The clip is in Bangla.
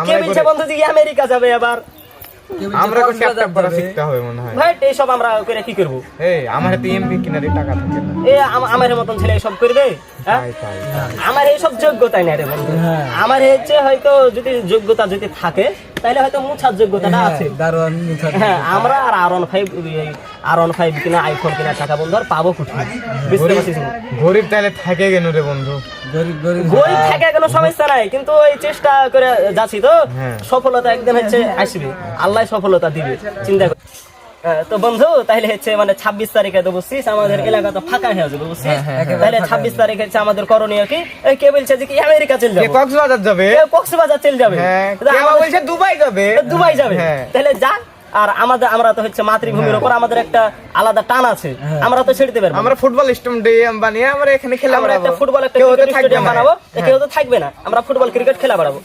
কে বলছে বন্ধু যে আমেরিকা যাবে আবার? আমরা কোন ক্যাপ্টেন করা শিখতে হবে মনে হয়। ভাই এইসব আমরা করে কি করব? এই আমার হাতে এমপি কিনারে টাকা থাকে না। এ আমার মতন ছেলে এইসব করবে? হ্যাঁ? আমার এইসব যোগ্যতাই নাই রে বন্ধু। আমার হচ্ছে হয়তো যদি যোগ্যতা যদি থাকে তাহলে হয়তো মুছার যোগ্যতাটা আছে। দারোয়ান মুছা। হ্যাঁ, আমরা আর R15 কিনা আইফোন কিনা টাকা বন্ধু আর পাবো কোথায়? বুঝতে পারছিস? গরিব তাহলে থাকে কেন রে বন্ধু? গরিব থাকে কোনো সমস্যা নাই, কিন্তু ওই চেষ্টা করে যাচ্ছি তো সফলতা একদিন হচ্ছে আসবে, আল্লাহ সফলতা দিবে, চিন্তা কর। তো বন্ধু তাহলে হচ্ছে মানে 26 তারিখে তো বুঝছিস আমাদের এলাকা তো ফাঁকা হয়ে যাবে বুঝছিস, তাহলে 26 তারিখে হচ্ছে আমাদের করণীয় কি? কে বলছে যে কি আমেরিকা চলে যাবে, কক্সবাজার যাবে, কক্সবাজার চলে যাবে, বলছে দুবাই যাবে, দুবাই যাবে, তাহলে যা। আর আমরা তো হচ্ছে মাতৃভূমির উপর আমাদের একটা আলাদা টান আছে, আমরা তো ছেড়ে দিতে পারবো। আমরা ফুটবল স্টেডিয়াম বানিয়ে আমরা এখানে খেলা আমরা একটা ফুটবল একটা স্টেডিয়াম বানাবো, কেউ তো থাকবে না, আমরা ফুটবল ক্রিকেট খেলা বাড়াবো।